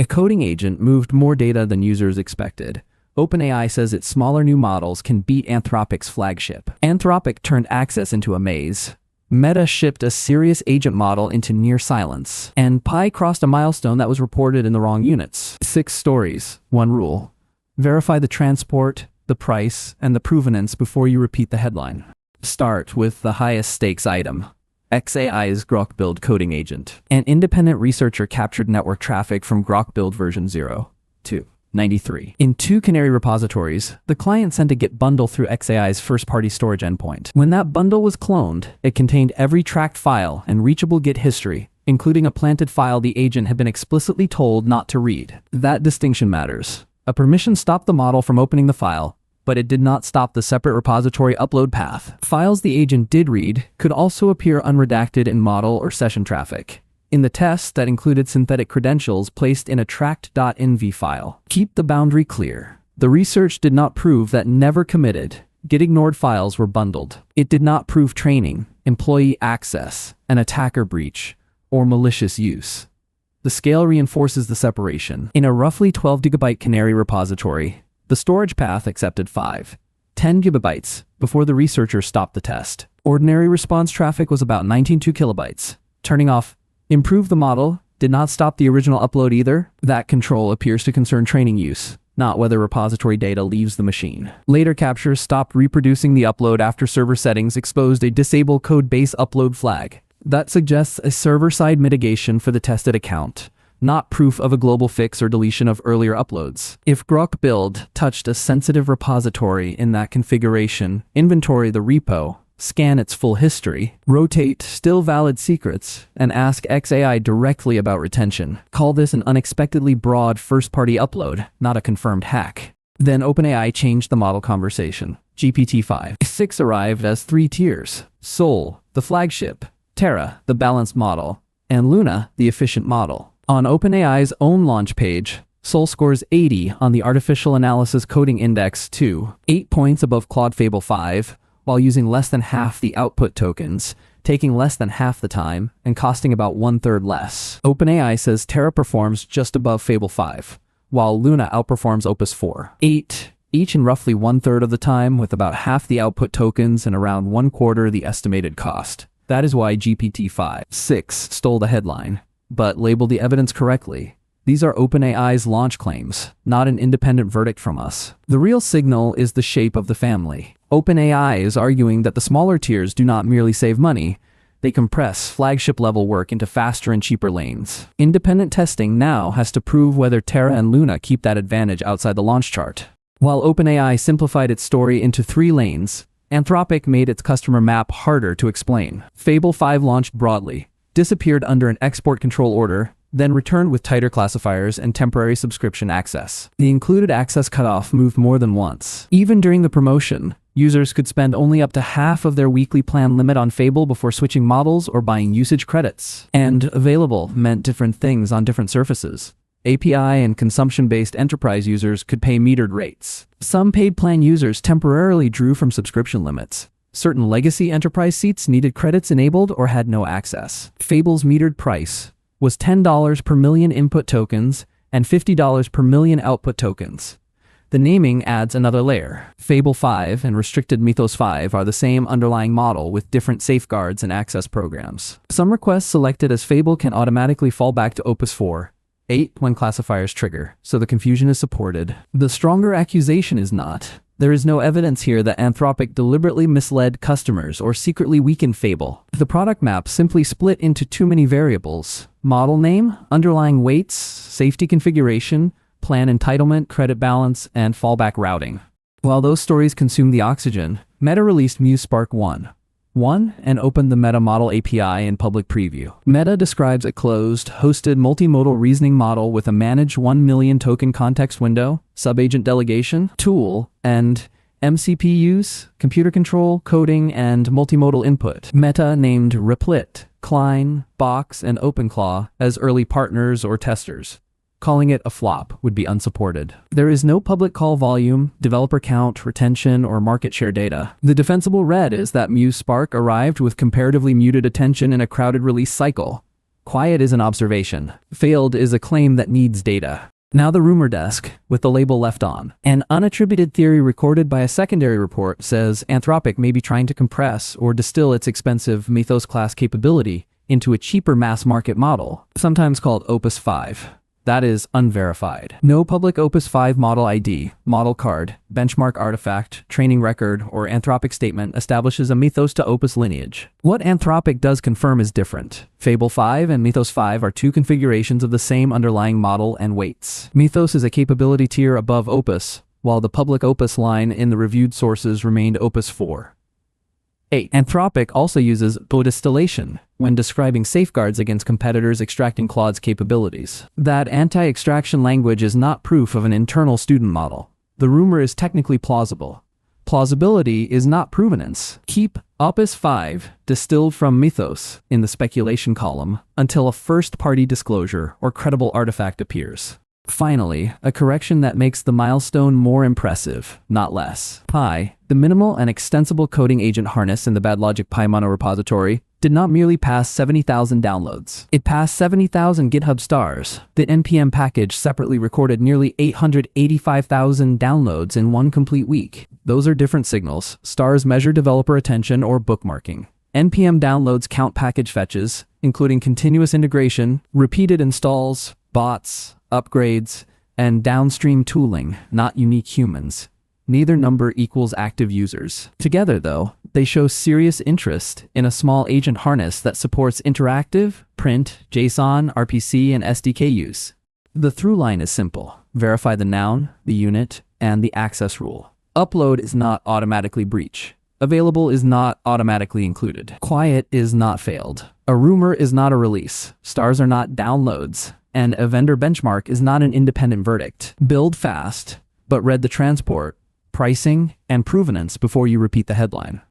A coding agent moved more data than users expected. OpenAI says its smaller new models can beat Anthropic's flagship. Anthropic turned access into a maze. Meta shipped a serious agent model into near silence. And Pi crossed a milestone that was reported in the wrong units. 6 stories, 1 rule. Verify the transport, the price, and the provenance before you repeat the headline. Start with the highest stakes item. xAI's Grok Build coding agent. An independent researcher captured network traffic from Grok Build version 0.2.93. In 2 canary repositories, the client sent a Git bundle through xAI's first-party storage endpoint. When that bundle was cloned, it contained every tracked file and reachable Git history, including a planted file the agent had been explicitly told not to read. That distinction matters. A permission stopped the model from opening the file, but it did not stop the separate repository upload path. Files the agent did read could also appear unredacted in model or session traffic. In the test, that included synthetic credentials placed in a tracked.env file. Keep the boundary clear. The research did not prove that never committed, Git ignored files were bundled. It did not prove training, employee access, an attacker breach, or malicious use. The scale reinforces the separation. In a roughly 12 GB canary repository, the storage path accepted 10 GB before the researcher stopped the test. Ordinary response traffic was about 19.2 kilobytes. Turning off improve the model did not stop the original upload either. That control appears to concern training use, not whether repository data leaves the machine. Later captures stopped reproducing the upload after server settings exposed a disable code base upload flag. That suggests a server-side mitigation for the tested account, not proof of a global fix or deletion of earlier uploads. If Grok Build touched a sensitive repository in that configuration, inventory the repo, scan its full history, rotate still valid secrets, and ask xAI directly about retention. Call this an unexpectedly broad first-party upload, not a confirmed hack. Then OpenAI changed the model conversation. GPT-5.6 arrived as 3 tiers. Sol, the flagship, Terra, the balanced model, and Luna, the efficient model. On OpenAI's own launch page, Sol scores 80 on the Artificial Analysis Coding Index 2, 8 points above Claude Fable 5, while using less than half the output tokens, taking less than half the time, and costing about 1/3 less. OpenAI says Terra performs just above Fable 5, while Luna outperforms Opus 4, 8, each in roughly 1/3 of the time, with about half the output tokens and around 1/4 the estimated cost. That is why GPT-5.6 stole the headline, but labeled the evidence correctly. These are OpenAI's launch claims, not an independent verdict from us. The real signal is the shape of the family. OpenAI is arguing that the smaller tiers do not merely save money, they compress flagship-level work into faster and cheaper lanes. Independent testing now has to prove whether Terra and Luna keep that advantage outside the launch chart. While OpenAI simplified its story into 3 lanes, Anthropic made its customer map harder to explain. Fable 5 launched broadly, disappeared under an export control order, then returned with tighter classifiers and temporary subscription access. The included access cutoff moved more than once. Even during the promotion, users could spend only up to half of their weekly plan limit on Fable before switching models or buying usage credits. And available meant different things on different surfaces. API and consumption-based enterprise users could pay metered rates. Some paid plan users temporarily drew from subscription limits. Certain legacy enterprise seats needed credits enabled or had no access. Fable's metered price was $10 per million input tokens and $50 per million output tokens. The naming adds another layer. Fable 5 and restricted Mythos 5 are the same underlying model with different safeguards and access programs. Some requests selected as Fable can automatically fall back to Opus 4.8 when classifiers trigger, so the confusion is supported. The stronger accusation is not. There is no evidence here that Anthropic deliberately misled customers or secretly weakened Fable. The product map simply split into too many variables: model name, underlying weights, safety configuration, plan entitlement, credit balance, and fallback routing. While those stories consume the oxygen, Meta released Muse Spark 1.1 and opened the Meta Model API in public preview. Meta describes a closed, hosted multimodal reasoning model with a managed 1 million token context window, subagent delegation, tool, and MCP use, computer control, coding, and multimodal input. Meta named Replit, Klein, Box, and OpenClaw as early partners or testers. Calling it a flop would be unsupported. There is no public call volume, developer count, retention, or market share data. The defensible read is that Muse Spark arrived with comparatively muted attention in a crowded release cycle. Quiet is an observation. Failed is a claim that needs data. Now the rumor desk, with the label left on. An unattributed theory recorded by a secondary report says Anthropic may be trying to compress or distill its expensive Mythos class capability into a cheaper mass market model, sometimes called Opus 5. That is unverified. No public Opus 5 model ID, model card, benchmark artifact, training record, or Anthropic statement establishes a Mythos to Opus lineage. What Anthropic does confirm is different. Fable 5 and Mythos 5 are two configurations of the same underlying model and weights. Mythos is a capability tier above Opus, while the public Opus line in the reviewed sources remained Opus 4. 8. Anthropic also uses distillation when describing safeguards against competitors extracting Claude's capabilities. That anti-extraction language is not proof of an internal student model. The rumor is technically plausible. Plausibility is not provenance. Keep Opus 5 distilled from Mythos in the speculation column until a first-party disclosure or credible artifact appears. Finally, a correction that makes the milestone more impressive, not less. Pi, the minimal and extensible coding agent harness in the BadLogic Pi mono repository, did not merely pass 70,000 downloads. It passed 70,000 GitHub stars. The NPM package separately recorded nearly 885,000 downloads in one complete week. Those are different signals. Stars measure developer attention or bookmarking. NPM downloads count package fetches, including continuous integration, repeated installs, bots, upgrades, and downstream tooling, not unique humans. Neither number equals active users. Together, though, they show serious interest in a small agent harness that supports interactive, print, JSON, RPC, and SDK use. The through line is simple. Verify the noun, the unit, and the access rule. Upload is not automatically breach. Available is not automatically included. Quiet is not failed. A rumor is not a release. Stars are not downloads. And a vendor benchmark is not an independent verdict. Build fast, but read the transport, pricing, and provenance before you repeat the headline.